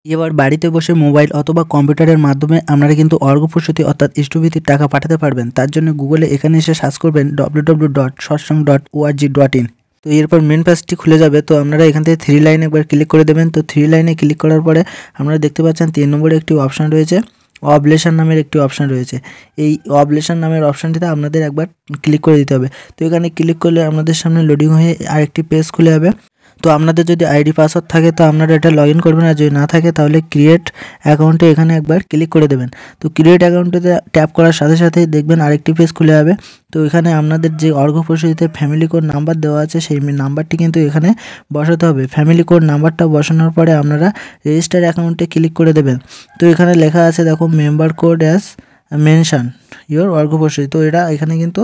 এবার বাড়িতে বসে মোবাইল অথবা কম্পিউটারের মাধ্যমে আপনারা কিন্তু অর্ঘ্যপ্রসূতি অর্থাৎ ইষ্টভীতির টাকা পাঠাতে পারবেন। তার জন্য গুগলে এখানে এসে সার্চ করবেন www.satsang.org.in। তো এরপর মেন পেজটি খুলে যাবে। তো আপনারা এখান থেকে 3 লাইনে একবার ক্লিক করে দেবেন। তো 3 লাইনে ক্লিক করার পরে আপনারা দেখতে পাচ্ছেন 3 নম্বরে একটি অপশান রয়েছে, অবলেশন নামের একটি অপশান রয়েছে। এই অবলেশন নামের অপশানটিতে আপনাদের একবার ক্লিক করে দিতে হবে। তো এখানে ক্লিক করলে আপনাদের সামনে লোডিং হয়ে আরেকটি পেজ খুলে যাবে। তো আপনাদের যদি আইডি পাসওয়ার্ড থাকে তো আপনারা এটা লগ ইন করবেন, আর যদি না থাকে তাহলে ক্রিয়েট অ্যাকাউন্টে এখানে একবার ক্লিক করে দেবেন। তো ক্রিয়েট অ্যাকাউন্টেতে ট্যাপ করার সাথে সাথে দেখবেন আরেকটি পেজ খুলে যাবে। তো এখানে আপনাদের যে অর্ঘ্যপ্রসূতিতে ফ্যামিলি কোড নাম্বার দেওয়া আছে সেই নাম্বারটি কিন্তু এখানে বসাতে হবে। ফ্যামিলি কোড নাম্বারটা বসানোর পরে আপনারা রেজিস্টার অ্যাকাউন্টে ক্লিক করে দেবেন। তো এখানে লেখা আছে দেখো member code as mention your অর্ঘ্যপ্রসূতি। তো এটা এখানে কিন্তু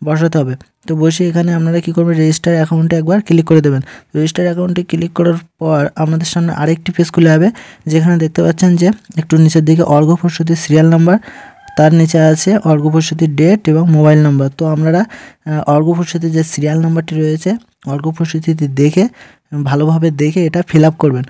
বসাতে হবে। তো বসে এখানে আপনারা কী করবেন, রেজিস্টার অ্যাকাউন্টে একবার ক্লিক করে দেবেন। রেজিস্টার অ্যাকাউন্টে ক্লিক করার পর আপনাদের সামনে আরেকটি পেজ খুলে যাবে, যেখানে দেখতে পাচ্ছেন যে একটু নিচের দিকে অর্ঘ্যপ্রসূতির সিরিয়াল নাম্বার, তার নিচে আছে অর্ঘ্যপ্রসূতির ডেট এবং মোবাইল নাম্বার। তো আপনারা অর্ঘ্যপ্রসূতির যে সিরিয়াল নাম্বারটি রয়েছে অর্ঘ্যপ্রসূতিতে দেখে ভালোভাবে দেখে এটা ফিল আপ করবেন।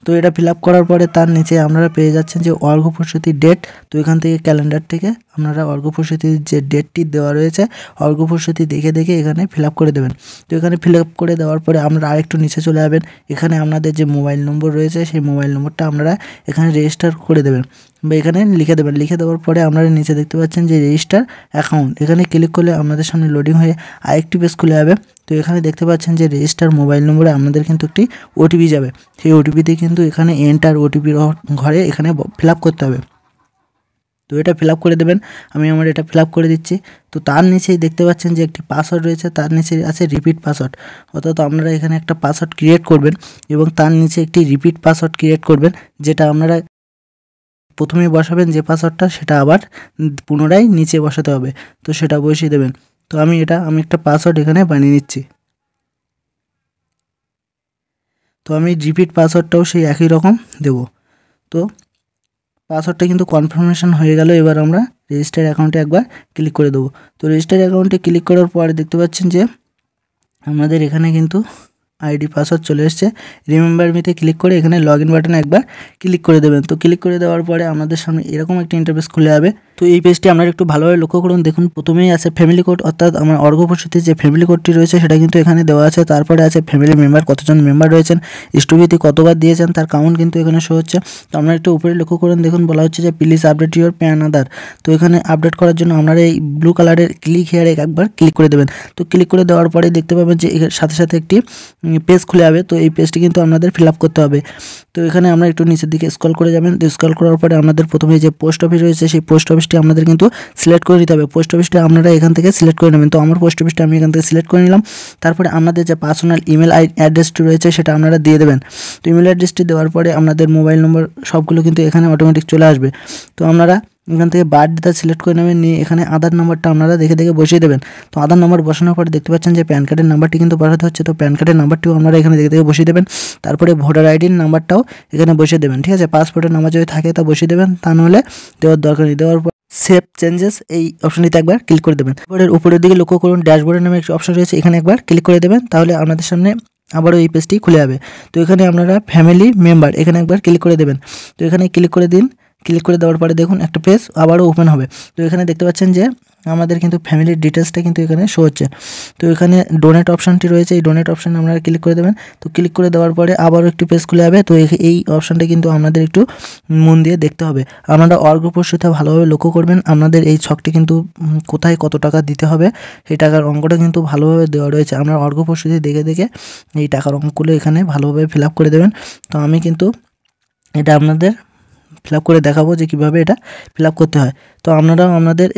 তো এটা ফিল আপ করার পরে তার নিচে আপনারা পেয়ে যাচ্ছেন যে অর্ঘ্যপ্রসূতির ডেট। তো এখান থেকে ক্যালেন্ডার থেকে আপনারা অর্ঘ্যপ্রসূতির যে ডেটটি দেওয়া রয়েছে অর্ঘ্যপ্রসূতি দেখে দেখে এখানে ফিল আপ করে দেবেন। তো এখানে ফিল আপ করে দেওয়ার পরে আপনারা আরেকটু নিচে চলে যাবেন। এখানে আপনাদের যে মোবাইল নম্বর রয়েছে সেই মোবাইল নম্বরটা আপনারা এখানে রেজিস্টার করে দেবেন বা এখানে লিখে দেবেন। লিখে দেওয়ার পরে আপনারা নিচে দেখতে পাচ্ছেন যে রেজিস্টার অ্যাকাউন্ট, এখানে ক্লিক করলে আপনাদের সামনে লোডিং হয়ে আরেকটি পেজ খুলে যাবে। তো এখানে দেখতে পাচ্ছেন যে রেজিস্টার মোবাইল নম্বরে আপনাদের কিন্তু একটি ওটিপি যাবে। সেই ওটিপিতে কিন্তু এখানে এন্টার ওটিপির ঘরে এখানে ফিল আপ করতে হবে। তো এটা ফিল আপ করে দেবেন। আমি আমার এটা ফিল আপ করে দিচ্ছি। তো তার নিচেই দেখতে পাচ্ছেন যে একটি পাসওয়ার্ড রয়েছে, তার নিচে আছে রিপিট পাসওয়ার্ড। অর্থাৎ আপনারা এখানে একটা পাসওয়ার্ড ক্রিয়েট করবেন এবং তার নিচে একটি রিপিট পাসওয়ার্ড ক্রিয়েট করবেন, যেটা আপনারা প্রথমে বসাবেন যে পাসওয়ার্ডটা সেটা আবার পুনরায় নিচে বসাতে হবে। তো সেটা বসিয়ে দেবেন। তো আমি একটা পাসওয়ার্ড এখানে বানিয়ে নিচ্ছি। তো আমি রিপিট পাসওয়ার্ডটাও সেই একই রকম দেব। তো পাসওয়ার্ডটা কিন্তু কনফার্মেশন হয়ে গেল। এবার আমরা রেজিস্টার অ্যাকাউন্টে একবার ক্লিক করে দেবো। তো রেজিস্টার অ্যাকাউন্টে ক্লিক করার পরে দেখতে পাচ্ছেন যে আমাদের এখানে কিন্তু আইডি পাসওয়ার্ড চলে এসছে। রিমেম্বার মিতে ক্লিক করে এখানে লগ ইন বাটনে একবার ক্লিক করে দেবেন। তো ক্লিক করে দেওয়ার পরে আমাদের সামনে এরকম একটা ইন্টারফেস খুলে যাবে। তো এই পেজটি আপনারা একটু ভালোভাবে লক্ষ্য করুন। দেখুন প্রথমেই আছে ফ্যামিলি কোড, অর্থাৎ আমার অর্ঘ্যপ্রসূতির যে ফ্যামিলি কোডটি রয়েছে সেটা কিন্তু এখানে দেওয়া আছে। তারপরে আছে ফ্যামিলি মেম্বার, কতজন মেম্বার রয়েছেন, ইষ্টভীতি কতবার দিয়েছেন তার কাউন্ট কিন্তু এখানে শো হচ্ছে। তো আপনারা একটু উপরে লক্ষ্য করুন, দেখুন বলা হচ্ছে যে প্লিজ আপডেট ইউর প্যান আধার। তো এখানে আপডেট করার জন্য আপনারা এই ব্লু কালারের ক্লিক হেয়ারে একবার ক্লিক করে দেবেন। তো ক্লিক করে দেওয়ার পরে দেখতে পাবেন যে এর সাথে সাথে একটি পেজ খুলে যাবে। তো এই পেজটি কিন্তু আপনাদের ফিল আপ করতে হবে। তো এখানে আমরা একটু নিচের দিকে স্ক্রল করে যাবেন। তো স্ক্রল করার পরে আপনাদের প্রথমে যে পোস্ট অফিস রয়েছে সেই পোস্ট অফিসটি আপনাদের কিন্তু সিলেক্ট করে নিতে হবে। পোস্ট অফিসটা আপনারা এখান থেকে সিলেক্ট করে নেবেন। তো আমার পোস্ট অফিসটা আমি এখান থেকে সিলেক্ট করে নিলাম। তারপরে আপনাদের যে পার্সোনাল ইমেল অ্যাড্রেসটি রয়েছে সেটা আপনারা দিয়ে দেবেন। তো ইমেল অ্যাড্রেসটি দেওয়ার পরে আপনাদের মোবাইল নম্বর সবগুলো কিন্তু এখানে অটোমেটিক চলে আসবে। তো আপনারা এখান থেকে বার্থডেটা সিলেক্ট করে নেবেন, নিয়ে এখানে আধার নাম্বারটা আপনারা দেখে দেখে বসিয়ে দেবেন। তো আধার নাম্বার বসানোর পরে দেখতে পাচ্ছেন যে প্যান কার্ডের নাম্বারটি কিন্তু বসাতে হচ্ছে। তো প্যান কার্ডের নাম্বারটিও আপনারা এখানে দেখে দেখে বসিয়ে দেবেন। তারপরে ভোটার আইডির নাম্বারটাও এখানে বসিয়ে দেবেন। ঠিক আছে, পাসপোর্টের নাম্বার যদি থাকে তা বসিয়ে দেবেন, তা নাহলে দেওয়ার দরকার নেই। দেওয়ার পর সেভ চেঞ্জেস এই অপশনটিতে একবার ক্লিক করে দেবেন। তারপরে উপরের দিকে লক্ষ্য করুন ড্যাশবোর্ডের নামে একটি অপশন রয়েছে, এখানে একবার ক্লিক করে দেবেন। তাহলে আপনাদের সামনে আবারও এই পেজটি খুলে যাবে। তো এখানে আপনারা ফ্যামিলি মেম্বার এখানে একবার ক্লিক করে দেবেন। তো এখানে ক্লিক করে দিন। ক্লিক করে দেওয়ার পরে দেখুন একটা পেজ আবারও ওপেন হবে। তো এখানে দেখতে পাচ্ছেন যে আমাদের কিন্তু ফ্যামিলির ডিটেলসটা কিন্তু এখানে শো হচ্ছে। তো এখানে ডোনেট অপশানটি রয়েছে, এই ডোনেট অপশানে আপনারা ক্লিক করে দেবেন। তো ক্লিক করে দেওয়ার পরে আবারও একটি পেজ খুলে যাবে। তো এই অপশানটা কিন্তু আপনাদের একটু মন দিয়ে দেখতে হবে। আপনারা অর্ঘ্যপ্রসূতি ভালোভাবে লক্ষ্য করবেন। আপনাদের এই ছকটি কিন্তু কোথায় কত টাকা দিতে হবে সেই টাকার অঙ্কটা কিন্তু ভালোভাবে দেওয়া রয়েছে। আপনারা অর্ঘ্যপ্রসূতি দেখে দেখে এই টাকার অঙ্কগুলো এখানে ভালোভাবে ফিল আপ করে দেবেন। তো আমি কিন্তু এটা আপনাদের ফিল আপ করে দেখাবো যে কীভাবে এটা ফিল আপ করতে হয়। তো আপনারাও আপনাদের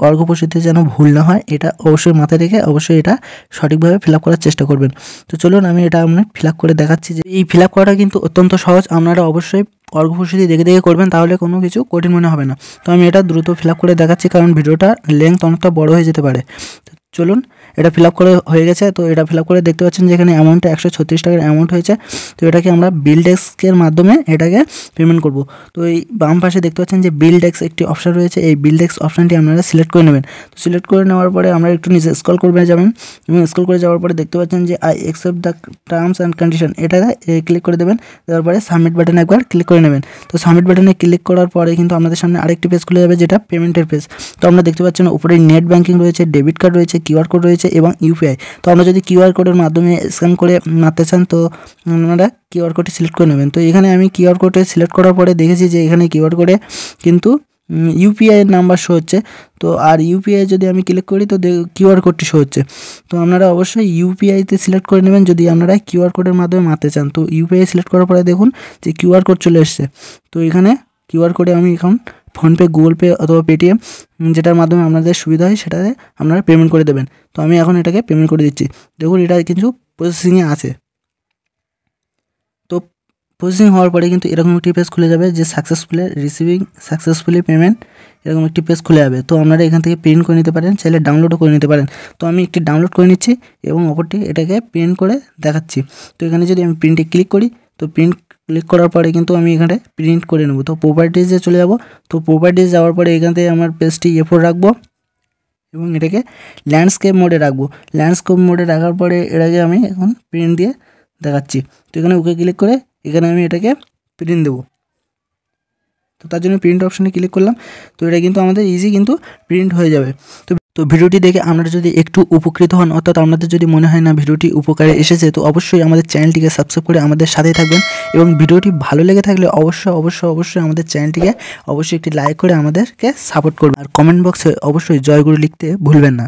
অর্ঘ্যপ্রসূতিতে যেন ভুল না হয় এটা অবশ্যই মাথায় রেখে অবশ্যই এটা সঠিকভাবে ফিল আপ করার চেষ্টা করবেন। তো চলুন আমি এটা আপনার ফিল আপ করে দেখাচ্ছি যে এই ফিল আপ করাটা কিন্তু অত্যন্ত সহজ। আপনারা অবশ্যই অর্ঘ্যপ্রসূতি দেখে দেখে করবেন, তাহলে কোনো কিছু কঠিন মনে হবে না। তো আমি এটা দ্রুত ফিল আপ করে দেখাচ্ছি, কারণ ভিডিওটা লেন্থ অনেকটা বড় হয়ে যেতে পারে। তো চলুন এটা ফিল আপ করে হয়ে গেছে। তো এটা ফিল আপ করে দেখতে পাচ্ছেন যে এখানে অ্যামাউন্টটা 136 টাকার অ্যামাউন্ট হয়েছে। তো এটাকে আমরা বিল ডেস্কের মাধ্যমে এটাকে পেমেন্ট করব। তো এই বাম পাশে দেখতে পাচ্ছেন যে বিল ডেস্ক একটি অপশন রয়েছে, এই বিল ডেস্ক অপশানটি আপনারা সিলেক্ট করে নেবেন। তো সিলেক্ট করে নেওয়ার পরে আমরা একটু নিচে স্ক্রল করে যাবেন এবং স্ক্রল করে যাওয়ার পরে দেখতে পাচ্ছেন যে I accept the terms and condition, এটা ক্লিক করে দেবেন। দেওয়ার পরে সাবমিট বাটনে একবার ক্লিক করে নেবেন। তো সাবমিট বাটনে ক্লিক করার পরে কিন্তু আমাদের সামনে আরেকটি পেজ খুলে যাবে, যেটা পেমেন্টের পেজ। তো আমরা দেখতে পাচ্ছেন উপরে নেট ব্যাঙ্কিং রয়েছে, ডেবিট কার্ড রয়েছে, কিউআর কোড রয়েছে এবং ইউপিআই। তো আমরা যদি কিউআর কোডের মাধ্যমে স্ক্যান করে মারতে চান তো আপনারা কিউআর কোডটি সিলেক্ট করে নেবেন। তো এখানে আমি কিউআর কোডে সিলেক্ট করার পরে দেখেছি যে এখানে কিউআর কোডে কিন্তু ইউপিআই এর নাম্বার শো হচ্ছে। তো আর ইউপিআই যদি আমি ক্লিক করি তো কিউআর কোডটি শো হচ্ছে। তো আপনারা অবশ্যই ইউপিআইতে সিলেক্ট করে নেবেন যদি আপনারা কিউআর কোডের মাধ্যমে মারতে চান। তো ইউপিআই সিলেক্ট করার পরে দেখুন যে কিউআর কোড চলে এসছে। তো এখানে কিউআর কোডে আমি এখন ফোনপে, গুগল পে অথবা পেটিএম যেটার মাধ্যমে আপনাদের সুবিধা হয় সেটাতে আপনারা পেমেন্ট করে দেবেন। তো আমি এখন এটাকে পেমেন্ট করে দিচ্ছি। দেখুন এটা কিছু প্রসেসিংয়ে আছে। তো প্রসেসিং হওয়ার পরে কিন্তু এরকম একটি পেজ খুলে যাবে যে সাকসেসফুলি পেমেন্ট, এরকম একটি পেজ খুলে যাবে। তো আপনারা এখান থেকে প্রিন্ট করে নিতে পারেন, চাইলে ডাউনলোডও করে নিতে পারেন। তো আমি একটি ডাউনলোড করে নিচ্ছি এবং অপরটি এটাকে প্রিন্ট করে দেখাচ্ছি। তো এখানে যদি আমি প্রিন্টে ক্লিক করি তো প্রিন্ট ক্লিক করার পরে কিন্তু আমি এখানে প্রিন্ট করে নেব। তো প্রপার্টিজে চলে যাব। তো প্রপার্টিজ যাওয়ার পরে এখান থেকে আমার পেজটি এ4 রাখবো এবং এটাকে ল্যান্ডস্কেপ মোডে রাখবো। ল্যান্ডস্কেপ মোডে রাখার পরে এটাকে আমি এখন প্রিন্ট দিয়ে দেখাচ্ছি। তো এখানে ওকে ক্লিক করে এখানে আমি এটাকে প্রিন্ট দেবো। তো তার জন্য প্রিন্ট অপশানে ক্লিক করলাম। তো এটা কিন্তু আমাদের ইজি কিন্তু প্রিন্ট হয়ে যাবে। তো ভিডিওটি দেখে আপনারা যদি একটু উপকৃত হন, অর্থাৎ আপনাদের যদি মনে হয় না ভিডিওটি উপকারে এসেছে, তো অবশ্যই আমাদের চ্যানেলটিকে সাবস্ক্রাইব করে আমাদের সাথেই থাকবেন এবং ভিডিওটি ভালো লেগে থাকলে অবশ্যই আমাদের চ্যানেলটিকে অবশ্যই একটি লাইক করে আমাদেরকে সাপোর্ট করবেন। আর কমেন্ট বক্সে অবশ্যই জয়গুরু লিখতে ভুলবেন না।